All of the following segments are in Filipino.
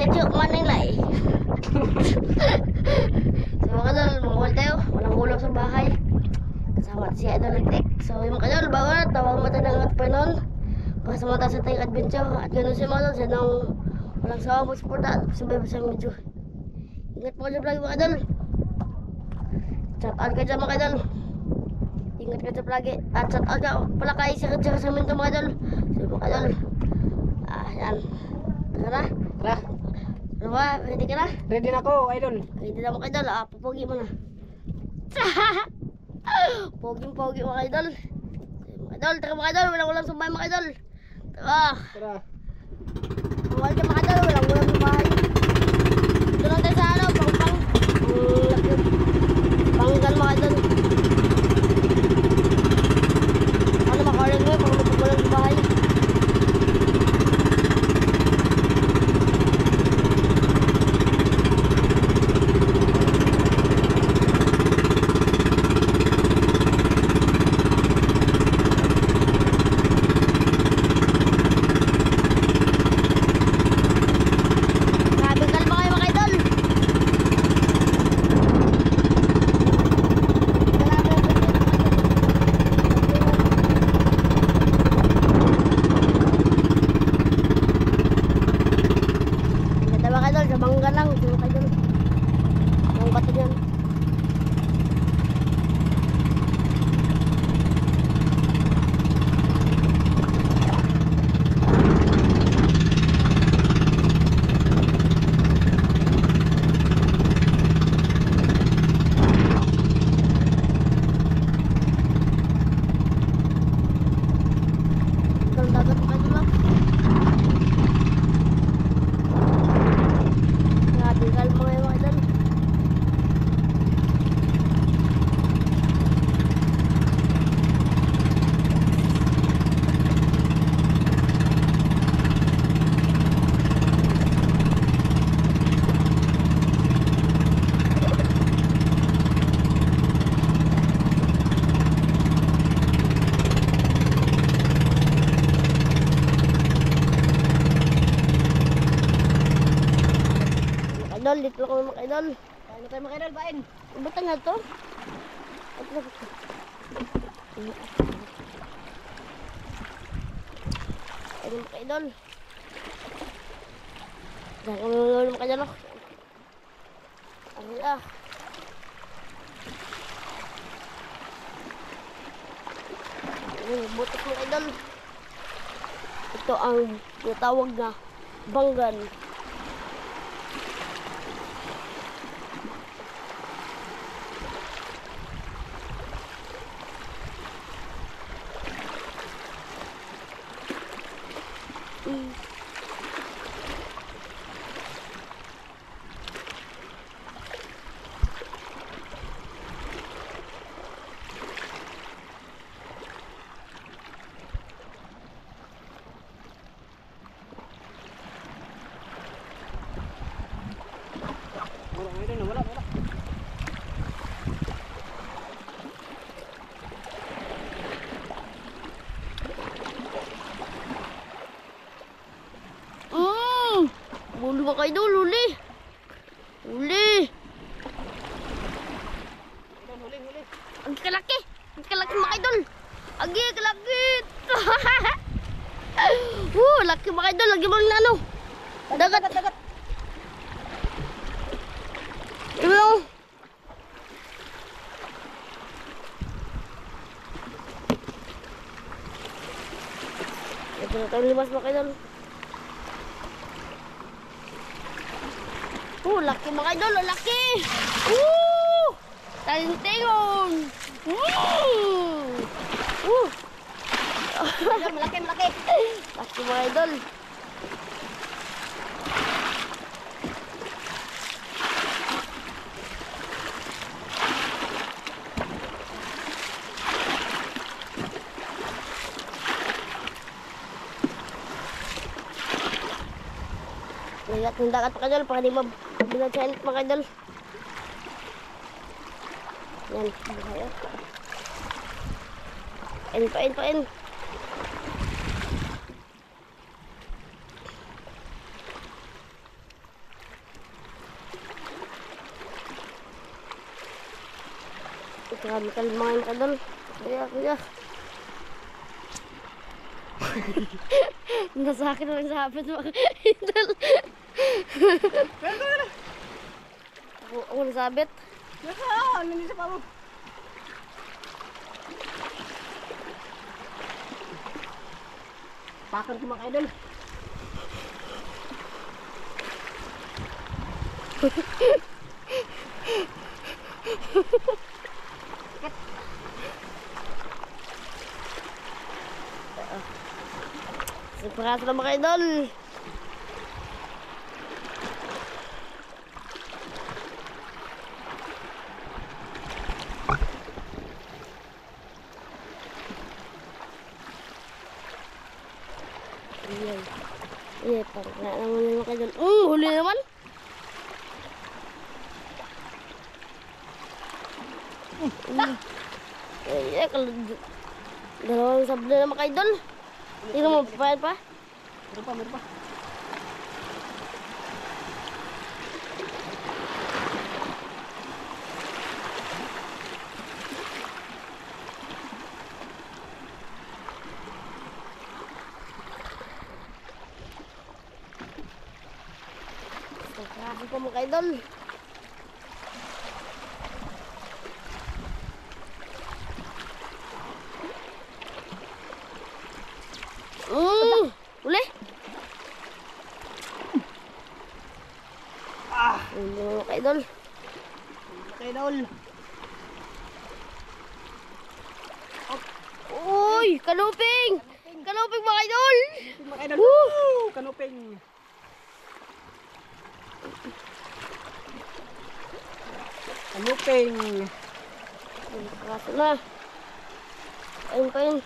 Pikachu, manay lai. So mga kadol, mawal tayo. Walang ulam sa bahay. Kasama si Idol Tek. So yung mga kadol, bawat tawag mo tayo ng at panon. Kasama tayo sa tayong adventure. At gano'n siya mga kadol, siya nang walang sawa mag-suporta. Sabay ba siyang medyo. Ingat po kayo lagi mga kadol. Chat out ka dyan mga kadol. Ingat ka dyan lagi. At chat out ka pala kayo sa minto mga kadol. So mga kadol. Yan. Tara na. Tara. Ano ba? Ready ka na? Ready na ako, Idol. Ready na mga idol. Pupogi mo na. Pogi mga idol. Mga idol, tara mga idol. Walang sumbay mga idol. Tara. Tara. Huwag ka mga idol. Walang sumbay. Ito lang tayo sa ano. Panggal mga idol. Ano makarin mo? Pang walang sumbay. Idol, dito lang kami mga idol. Ano tayo mga Idol, bain? Bata nga to. Ayun mga idol. Diyan kami mga mga idol. Ay ah. Ayun, butik mga idol. Ito ang tinatawag na banggan. Wala. Huli mga idol, huli. Huli. Ang kalaki. Ang kalaki mga idol. Agi, kalaki. Laki mga idol. Lagi mo na ano. Dagat. Ano? Ito na tayo limas mga idol. Laki mga idol, laki! Talintingon! Malaki. Laki mga idol. Lihat ng dagat mga idol, para di mabilag sa init mga idol. Yan, buhay. Pain. Grabe kalma mga idol. Kuya. Nasa akin ang sabit mga idol. Ako nasabit. Nandito pa mo. Pakan ko mga idol. Separat na mga idol. Iya, parang na naman yung mga idol. Huli naman. Iya, kalau dalawang sabla na mga idol. Tingnan mo, papayad pa? Meron pa. Grabe pa mga idol. Uli. Mga idol. Idol. Uy, kanuping! Kanuping mga idol! Mga idol. Woo! Kanuping. Kanuping. Kaso na. Ayun pa yun.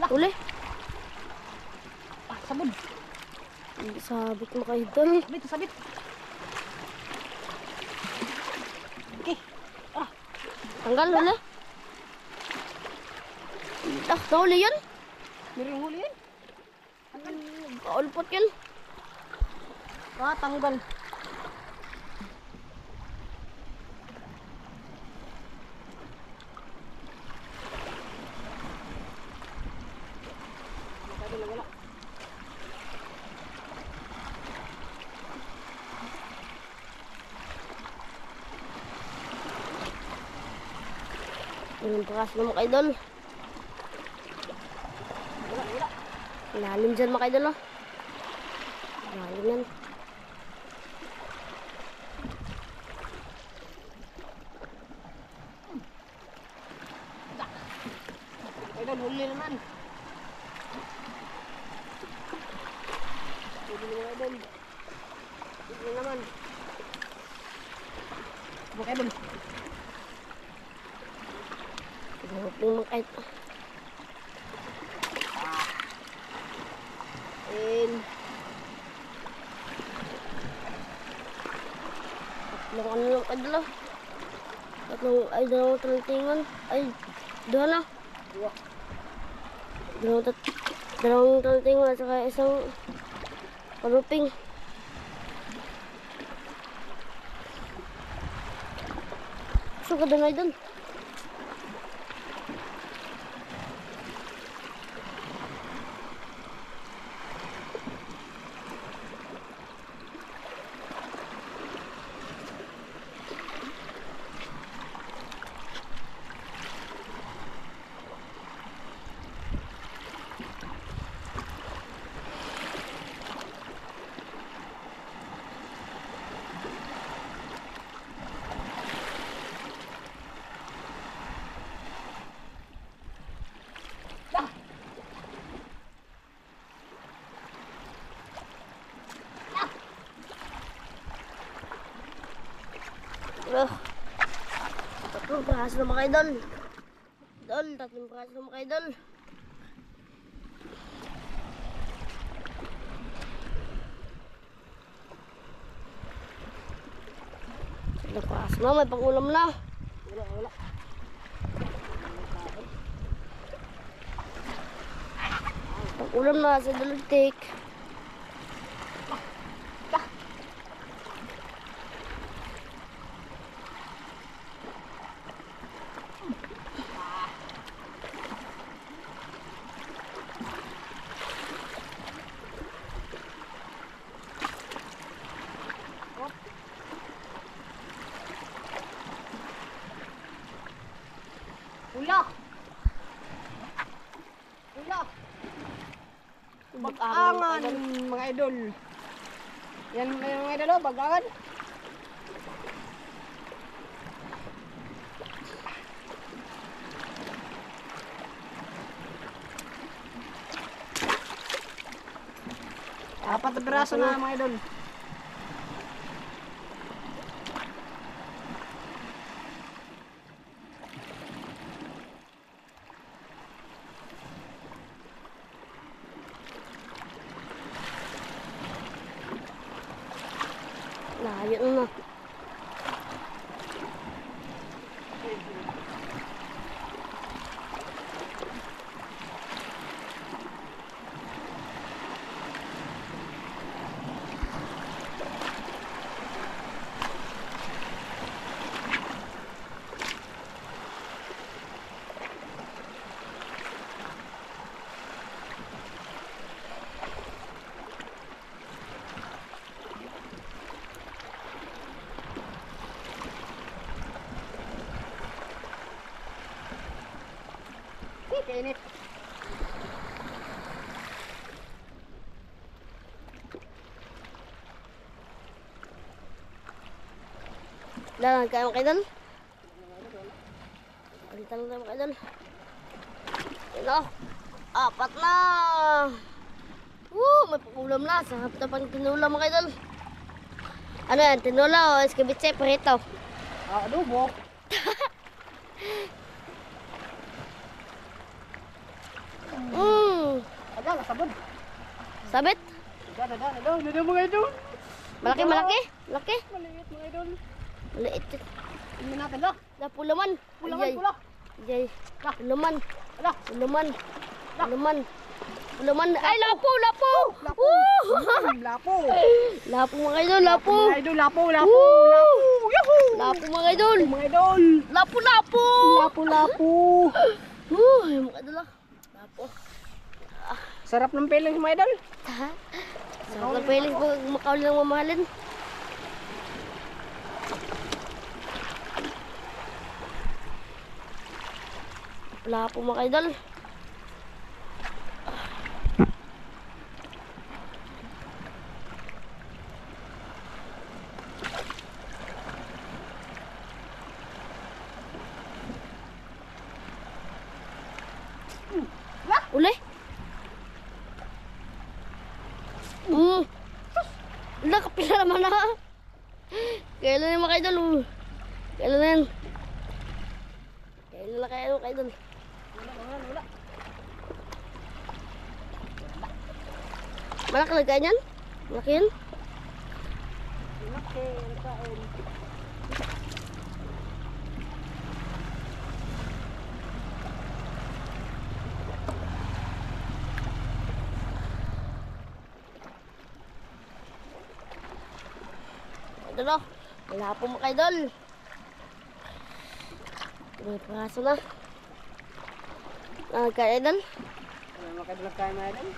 Uli. Sabon. Sabit mga idol. Sabit. Okay. Tanggal uli. Nahuli yun. Meron huli yan. Kaulpot yun. Tanggal. Wala. Yung pakas na mga idol. Lalim dyan mga idol. Lalim yan. Idol, huli naman. Huli naman. Mga idol. Yung mga idol. Tatlong ano lang idol. Dalawang talantingan. Ay, doon na. Dalawang talantingan at saka isang kanuping. So, ka doon idol. Oh. Tatlong praso na mga idol. Idol, tatlong praso na mga idol. Tatlong praso na, may pang-ulam na. Wala. Pang-ulam na sa Idol-Tek. Ulak! Bag-angan, mga idol. Yan mga idol, oh, bag-angan. Apat na piraso na mga idol. Layo na. Kainit. Dalan kayo mga idol. Palitan lang tayo mga idol. Ito. Apat na. May pang-ulam na. Sarap na pang tinulam mga idol. Ano yan? Tinula o escabitse parito. Adobo. Ada, sabon. Sabit? Ada mga idol. Malaki. Malaki. Maliit mga idol. Maliit. Tingnan natin lah. Pulaman. Pulaman pula. Jay. Pulaman. Ala. Pulaman. Pulaman. Ay, lapo. Lapo. Lapo mga idol, lapo. Mga idol, lapo. Yuhu. Lapo mga idol. Mga idol. Lapo. Ay, mga idol ah. Lapo. Sarap ng piling mga idol. Sarap ng piling pag makauli ng mamahalin. Lapo mga idol. Uli. Nakapila naman na. Kailan yung mga idol? Kailan yan? Kailan na kayo mga idol? Wala. Malaki lagay yan? Malaki yan? Malaki ang kain. Idol oh. Wala po mga idol. May praso na. Kaya idol? Makadulog kayo mga idol.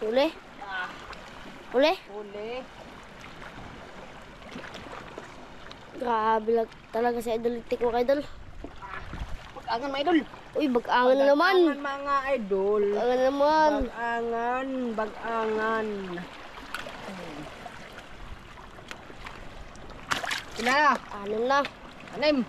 Uli. Uli. Grabe lang talaga si Idol-Tek mga idol. Bag-angan mga idol. Uy, bag-angan na naman. Bag-angan mga idol. Bag-angan naman. Bag-angan. Ilan na? 6 na. 6.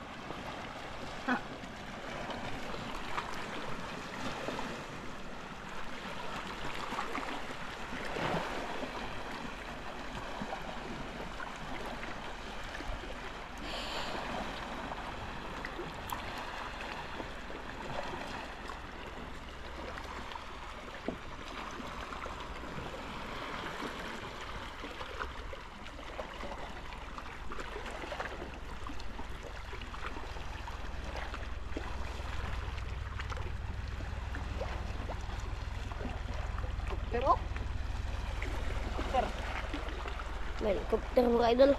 Pero, May helicopter mga idol.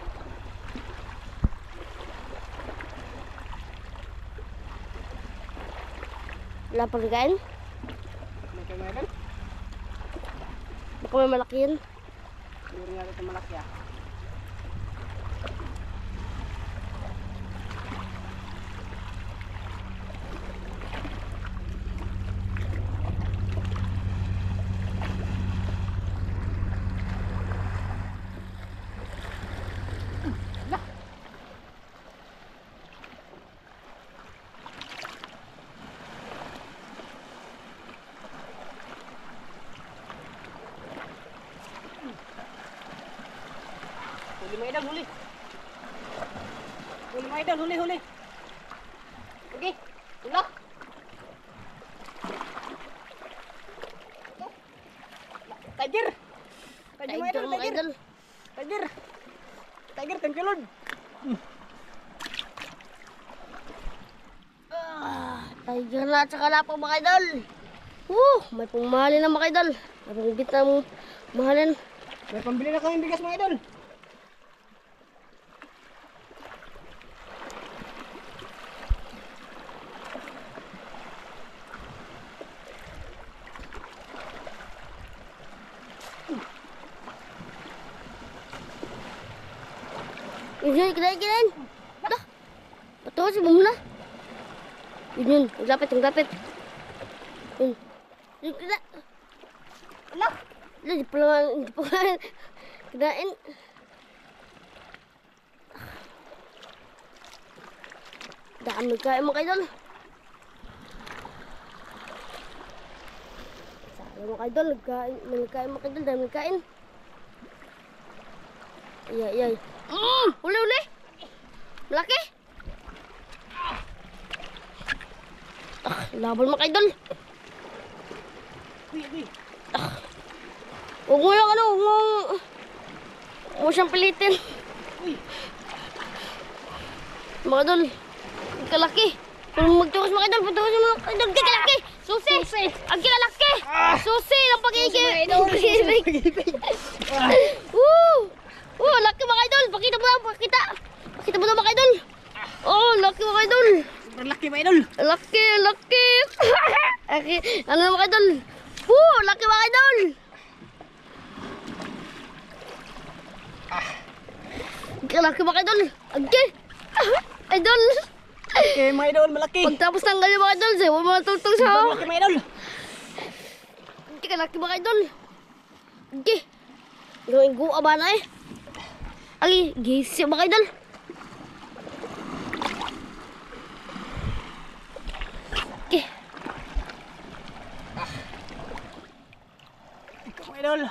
Wala pang kain. may kayo mga idol. Baka may malaki yan. Siguro nga ito malaki ah. Huli mga idol, huli. Huli mga idol, huli, huli. Okay, tulak. Tiger. Tiger mga idol, Mga tiger. idol. Tiger. Tiger, thank you Lord. Tiger na at saka lapo mga idol. May pumahalin na mga idol. May bit na mahalin. May pambili na kami bigas mga idol. Yun, kinain. Dah. Patuwa si Bumula. Yun. Maglapit. Yun. Yun, kina. Ala. Hindi pa kinain. Dami kain mga idol. Sayang mga idol. Nagkain mga idol. Dami kain. Ay. Uli. Malaki. Laban mga idol. Uy. Huwag mo lang huwag mo siyang pilitin. Uy. Mga idol, kalaki. Kung magtukas mga idol, patukas mo mga idol. Di kalaki. Susi. Ang kalaki. Susi lang pag-iigit. Laki mga idol. Pakita mo na mga idol. Laki mga idol. Super laki mga idol. Laki. Ano mga idol? Laki mga idol. Laki mga idol. Agi. Idol. Okay mga idol, malaki. Pagtapos tanggal yung mga idol, huwag mo natutong sa Super laki mga idol. Laki mga idol. Agi. Gawin ko ba na eh. Agi, gisi mga idol. Agi. Ikaw mga idol.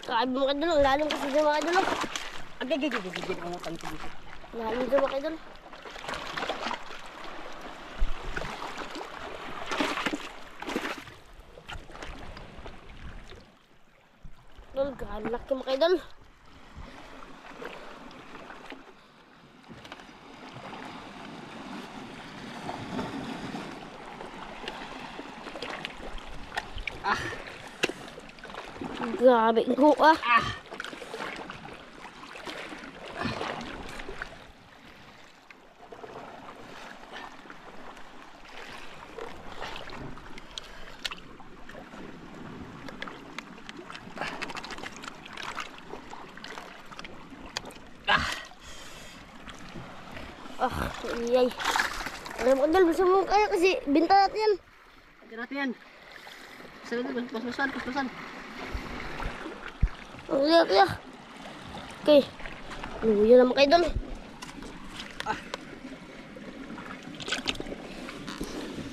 Kain mga idol, ang lalim kasi dyan mga idol. Agay. Ang utang ko dito. Lalim dyan mga idol. Laki mga idol. Grabe ko Iyay. Alam ko dal, gusto mo kaya kasi binta natin yan. Ito natin yan. Pas-pasan. Ang liyak. Okay. Luya naman kayo dal.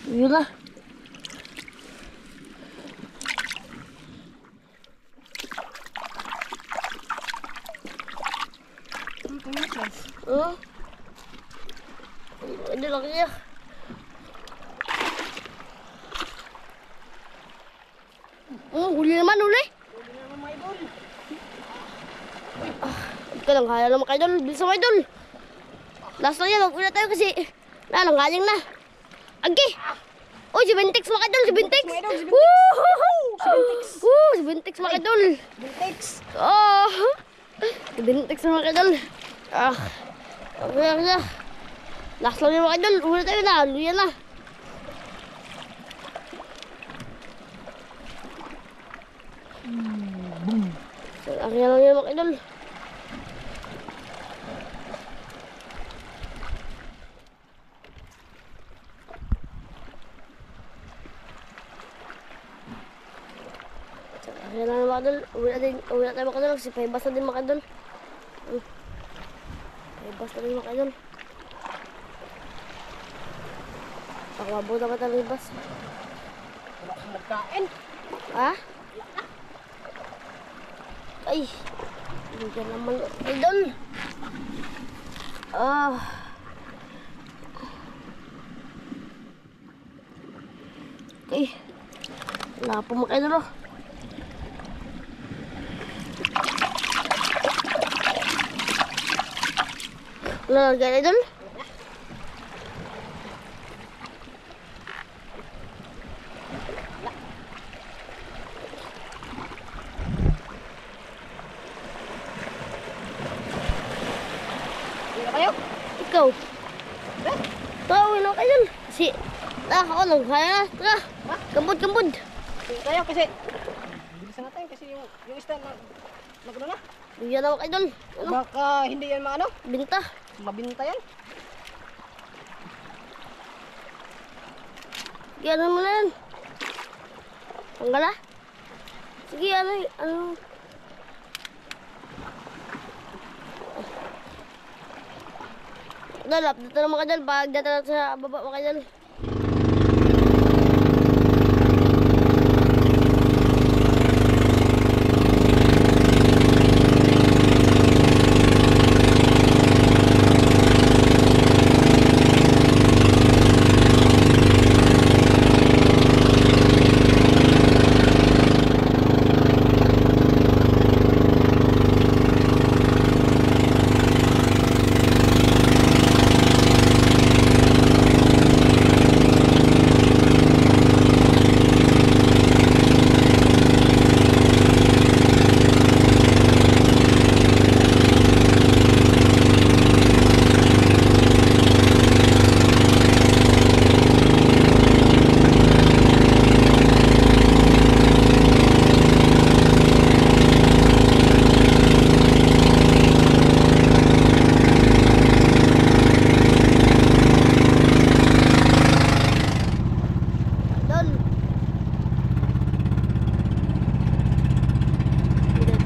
Yun na. Oh. Ano lang niya. Oh, huli naman, huli. Huli na naman mga idol. Ika lang, kaya naman kayo idol. Bilis mo idol. Last na yan, mag-una tayo kasi langhaling na. Agi! Oh, si Bintex mga idol, si Bintex! Mga idol, si Bintex. Woo! Si Bintex mga idol. Bintex. Oh! Si Bintex mga idol. Ah. Okay. Last lang yan mga idol. Una tayo na, luya na. So, akin lang yan mga idol. Ayan na mga idol. Uwi na tayo mga idol. Kasi paibas na din mga idol. Paibas na din mga idol. Baka mabuta ka tayo ibas. Wala kang magkain. Ha? Ay. Hindi ka naman idol. Ah. Okay. Wala po mga idol. Wala na idol. Hindi na kayo? Ikaw. Tara, uwi na kayo. Si, ako lang. Kaya na. Tara. Kambod. Hindi tayo kasi bilisan natin kasi yung isda na nagano na. Bigyan na mga idol. Ano? Baka hindi yan maano, Binta. mabinta yan. Sige, ano mo na yan? Panggala? Sige, ano? Idol, update na mga idol. Pagdata na sa baba mga idol.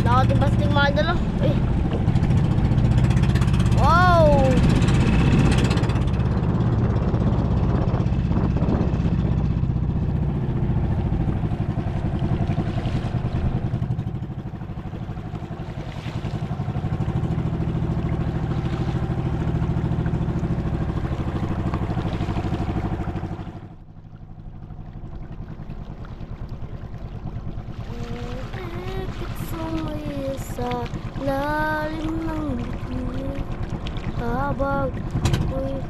Nakating basting mga idol. Eh. Wow! Sa lalim ng bukid habang ako'y